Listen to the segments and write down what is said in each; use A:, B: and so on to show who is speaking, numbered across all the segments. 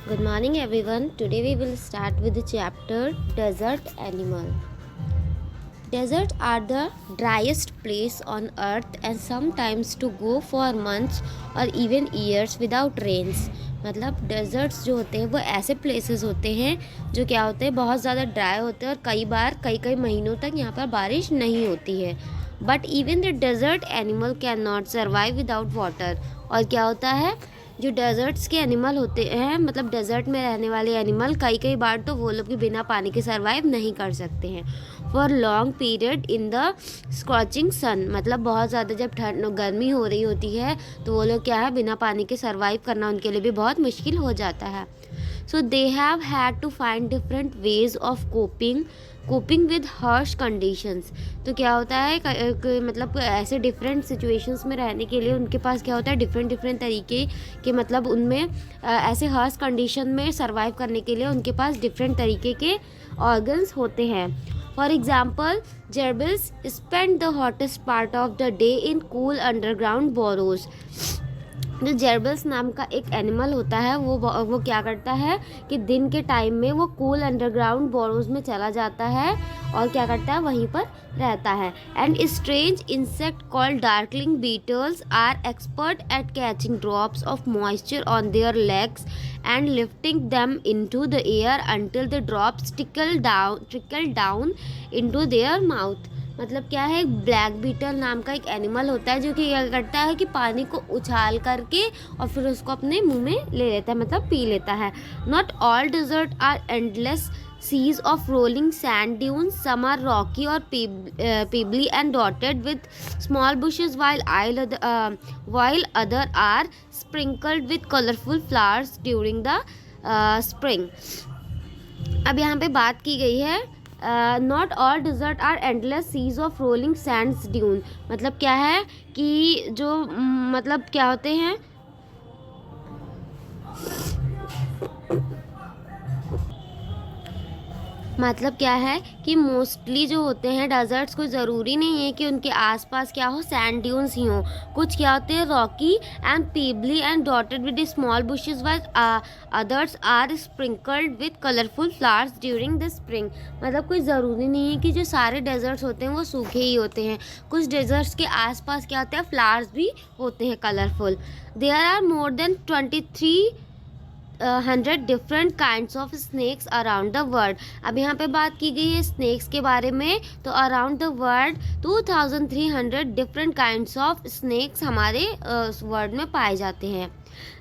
A: Good morning everyone. Today we will start with the chapter Desert Animal. Deserts are the driest place on earth and sometimes to go for months or even years without rains. मतलब desserts जो होते हैं वो ऐसे places होते हैं जो क्या होते हैं बहुत ज़्यादा ड्राई होते हैं और कई बार कई महीनों तक यहाँ पर बारिश नहीं होती है. But even the desert animal can not survive without water. और क्या होता है जो डेजर्ट्स के एनिमल होते हैं मतलब डेजर्ट में रहने वाले एनिमल कई बार तो वो लोग भी बिना पानी के सर्वाइव नहीं कर सकते हैं. For long period in the scorching sun मतलब बहुत ज़्यादा जब ठंड गर्मी हो रही होती है तो वो लोग क्या है बिना पानी के सर्वाइव करना उनके लिए भी बहुत मुश्किल हो जाता है. So they have had to find different ways of coping with harsh conditions. तो क्या होता है मतलब ऐसे डिफरेंट सिचुएशंस में रहने के लिए उनके पास क्या होता है डिफरेंट तरीके के मतलब उनमें ऐसे हार्श कंडीशन में सर्वाइव करने के लिए उनके पास डिफरेंट तरीके के ऑर्गन्स होते हैं. For example gerbils spend the hottest part of the day in cool underground burrows. जो जेरबिल्स नाम का एक एनिमल होता है वो क्या करता है कि दिन के टाइम में वो कूल अंडरग्राउंड बोरोज में चला जाता है और क्या करता है वहीं पर रहता है. And strange insect called darkling beetles are expert at catching drops of moisture on their legs and lifting them into the air until the drops trickle down into their mouth. मतलब क्या है ब्लैक बीटल नाम का एक animal होता है जो कि क्या करता है कि पानी को उछाल करके और फिर उसको अपने मुंह में ले लेता है मतलब पी लेता है. Not all desert are endless seas of rolling sand dunes. Some are rocky or pebbly and dotted with small bushes while other are sprinkled with colorful flowers during the spring. अब यहाँ पे बात की गई है not all desert are endless seas of rolling sands dune. मतलब क्या है कि जो मतलब क्या होते हैं मतलब क्या है कि मोस्टली जो होते हैं डेजर्ट्स को ज़रूरी नहीं है कि उनके आसपास क्या हो सैंड ड्यून्स ही हो. कुछ क्या होते हैं rocky and pebbly and dotted with small bushes while others are sprinkled with colourful flowers during the spring. मतलब कोई ज़रूरी नहीं है कि जो सारे डेजर्ट्स होते हैं वो सूखे ही होते हैं. कुछ डेजर्ट्स के आसपास क्या होते हैं फ्लावर्स भी होते हैं colourful. There are more than 2300 different kinds of snakes around the world. अब यहाँ पे बात की गई है स्नैक्स के बारे में तो around the world 2300 different kinds of snakes हमारे वर्ल्ड में पाए जाते हैं.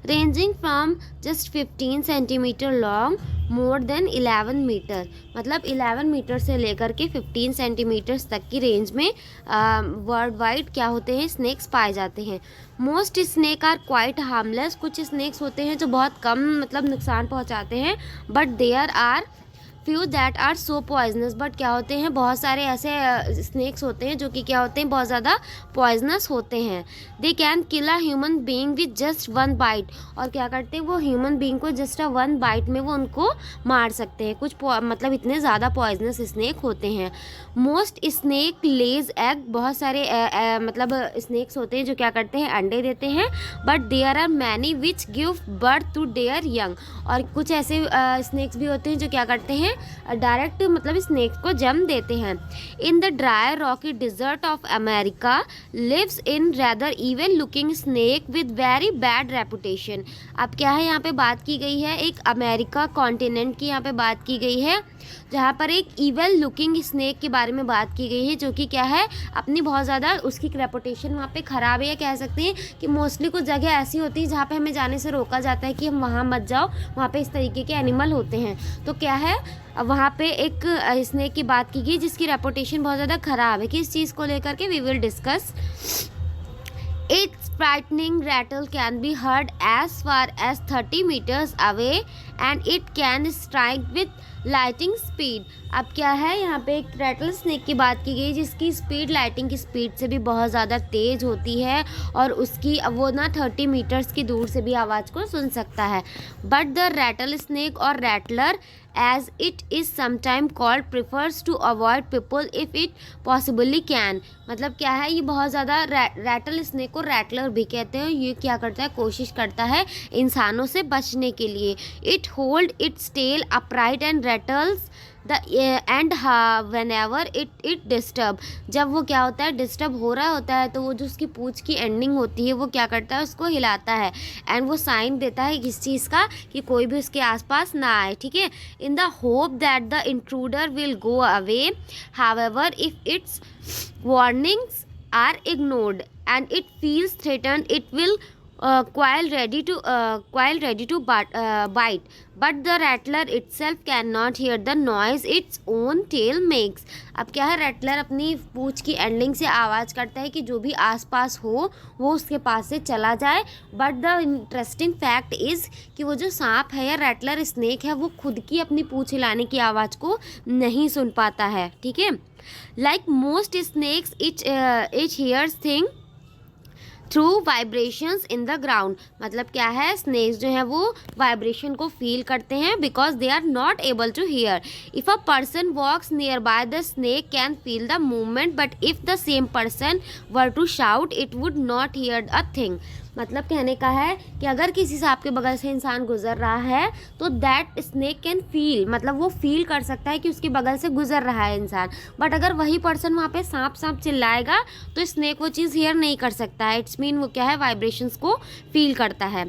A: Ranging from just 15 centimetre long more than 11 metre. मतलब 11 मीटर से लेकर के 15 सेंटीमीटर्स तक की रेंज में वर्ल्ड वाइड क्या होते हैं स्नैक्स पाए जाते हैं. Most snake are quite harmless. कुछ स्नैक्स होते हैं जो बहुत कम मतलब नुकसान पहुंचाते हैं but there are few that are so poisonous. But क्या होते हैं बहुत सारे ऐसे स्नैक्स होते हैं जो कि क्या होते हैं बहुत ज़्यादा पॉइजनस होते हैं. They can kill a human being with just one byte. और क्या करते हैं वो ह्यूमन बीइंग को जस्ट वन बाइट में वो उनको मार सकते हैं. कुछ मतलब इतने ज़्यादा पॉइजनस स्नैक होते हैं. मोस्ट स्नैक लेज एग. बहुत सारे मतलब स्नैक्स होते हैं जो क्या करते हैं अंडे देते हैं but there are many which give birth to their young. और कुछ ऐसे स्नैक्स भी होते हैं जो क्या करते हैं डायरेक्ट मतलब स्नैक्स को जन्म देते हैं. In the dry rocky desert of America lives in rather evil looking snake with very bad reputation. अब क्या है यहाँ पे बात की गई है एक अमेरिका कॉन्टिनेंट की यहाँ पे बात की गई है जहाँ पर एक इवल लुकिंग स्नैक के बारे में बात की गई है जो कि क्या है अपनी बहुत ज़्यादा उसकी रेपुटेशन वहाँ पे ख़राब है. या कह सकते हैं कि मोस्टली कुछ जगह ऐसी होती है जहाँ पे हमें जाने से रोका जाता है कि हम वहाँ मत जाओ वहाँ पे इस तरीके के एनिमल होते हैं. तो क्या है वहाँ पे एक स्नैक की बात की गई जिसकी रेपुटेशन बहुत ज़्यादा ख़राब है. किस चीज़ को लेकर के we will discuss. Its frightening rattle can be heard as far as 30 meters away and it can strike with lighting speed, अब क्या है यहाँ पे एक रैटल स्नेक की बात की गई जिसकी स्पीड लाइटिंग की स्पीड से भी बहुत ज़्यादा तेज़ होती है और उसकी वो ना 30 मीटर्स की दूर से भी आवाज़ को सुन सकता है। बट द रैटल स्नेक और rattler as it is sometime called prefers to avoid people if it possibly can, मतलब क्या है, ये बहुत ज़्यादा रैटल स्नेक को रैटलर भी कहते हैं। ये क्या करता है, कोशिश करता है इंसानों से बचने के लिए। It hold its tail upright and rattles the end whenever it disturb, जब वो क्या होता है डिस्टर्ब हो रहा होता है तो वो जो उसकी पूंछ की एंडिंग होती है वो क्या करता है, उसको हिलाता है एंड वो साइन देता है किस चीज़ का, कि कोई भी उसके आसपास ना आए, ठीक है, in the hope that the intruder will go away. However if its warnings are ignored and it feels threatened it will quite ready to bite, but the rattler itself cannot hear the noise its own tail makes। अब क्या है, rattler अपनी पूंछ की ending से आवाज़ करता है कि जो भी आसपास हो वो उसके पास से चला जाए। But the interesting fact is कि वो जो सांप है या रैटलर स्नेक है वो खुद की अपनी पूंछ हिलाने की आवाज़ को नहीं सुन पाता है, ठीक है। Like most snakes it hears thing through vibrations in the ground, मतलब क्या है, स्नेक्स जो है वो वाइब्रेशन को फील करते हैं because they are not able to hear. If a person walks nearby the snake can feel the movement, but if the same person were to shout it would not hear a thing. मतलब कहने का है कि अगर किसी सांप के बगल से इंसान गुजर रहा है तो दैट स्नेक कैन फील, मतलब वो फील कर सकता है कि उसके बगल से गुजर रहा है इंसान, बट अगर वही पर्सन वहाँ पे सांप सांप चिल्लाएगा तो स्नेक वो चीज़ हियर नहीं कर सकता है। इट्स मीन वो क्या है, वाइब्रेशंस को फील करता है।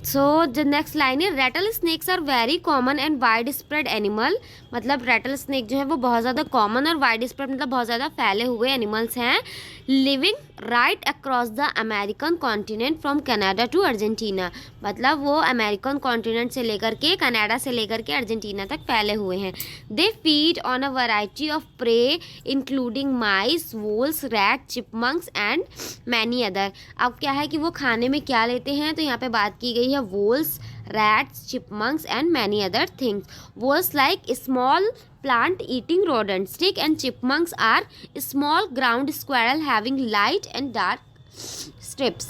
A: सो द नेक्स्ट लाइन है, rattlesnakes are very common and widespread animal, मतलब रैटल स्नेक जो है वो बहुत ज़्यादा कॉमन और वाइड स्प्रेड मतलब बहुत ज़्यादा फैले हुए एनिमल्स हैं। Living right across the American continent from Canada to Argentina, मतलब वो अमेरिकन कॉन्टिनेंट से लेकर के कनाडा से लेकर के अर्जेंटीना तक फैले हुए हैं। They feed on a variety of prey including mice, voles, rat, chipmunks and many other. अब क्या है कि वो खाने में क्या लेते हैं, तो यहाँ पे बात की गई है वोल्स, rats, chipmunks and many other things. Voles like small plant eating rodents, ठीक, and chipmunks are small ground squirrel having light and dark strips।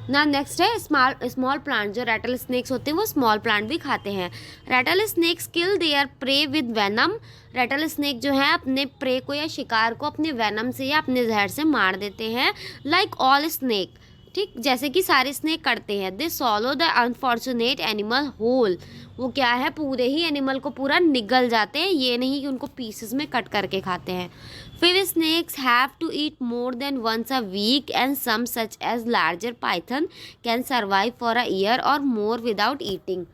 A: ना नेक्स्ट है स्मॉल प्लांट, जो रैटल स्नेक्स होते हैं वो स्मॉल प्लांट भी खाते हैं। Rattlesnakes kill their prey with venom, rattlesnake जो है अपने प्रे को या शिकार को अपने वेनम से या अपने जहर से मार देते हैं। लाइक ऑल स्नेक, ठीक, जैसे कि सारे स्नेक करते हैं। They swallow the unfortunate animal whole, वो क्या है, पूरे ही एनिमल को पूरा निगल जाते हैं, ये नहीं कि उनको पीसेस में कट करके खाते हैं। फिर snakes have to eat more than once a week and some such as larger python can survive for a year और मोर विदाउट ईटिंग,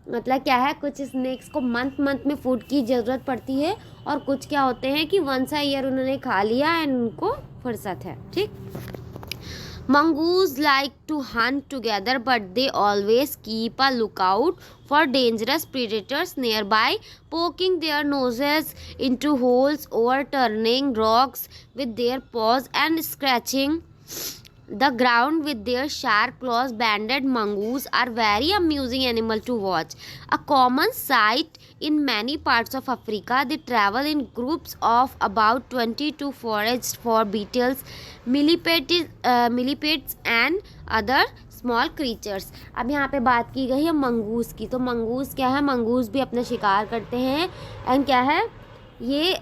A: मतलब क्या है, कुछ स्नेक्स को मंथ में फूड की ज़रूरत पड़ती है और कुछ क्या होते हैं कि वंस अ ईयर उन्होंने खा लिया एंड उनको फुर्सत है, ठीक। Mongoose like to hunt together, but they always keep a lookout for dangerous predators nearby, poking their noses into holes, overturning rocks with their paws, and scratching the ground with their sharp claws. Banded mongoose are very amusing animal to watch, a common sight in many parts of Africa. They travel in groups of about 20 to forage for beetles, millipedes and other small creatures. अब यहाँ पे बात की गई है mongoose की, तो mongoose क्या है, मंगूस भी अपना शिकार करते हैं एंड क्या है, ये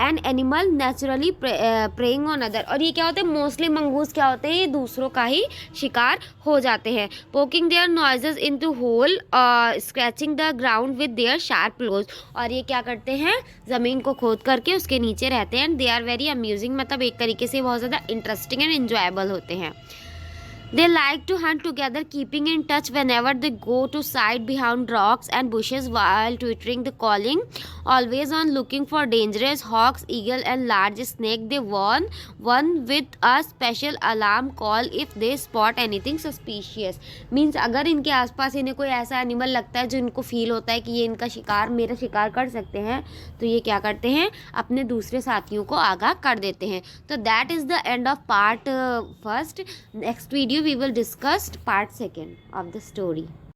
A: an animal naturally praying on other, और ये क्या होते हैं, मोस्टली मंगूस क्या होते हैं, ये दूसरों का ही शिकार हो जाते हैं। Poking their noses into hole, scratching the ground with their sharp claws, और ये क्या करते हैं, ज़मीन को खोद करके उसके नीचे रहते हैं। दे आर वेरी अम्यूजिंग, मतलब एक तरीके से बहुत ज़्यादा इंटरेस्टिंग एंड इंजॉयबल होते हैं। They like to hunt together, keeping in touch whenever they go to side behind rocks and bushes while twittering the calling, always on looking for dangerous hawks, eagle and large snake. They warn one with a special alarm call if they spot anything suspicious. Means अगर इनके आसपास इन्हें कोई ऐसा animal लगता है जो इनको फील होता है कि ये इनका शिकार, मेरा शिकार कर सकते हैं, तो ये क्या करते हैं, अपने दूसरे साथियों को आगाह कर देते हैं। तो that is the end of part first. Next video we will discuss part second of the story.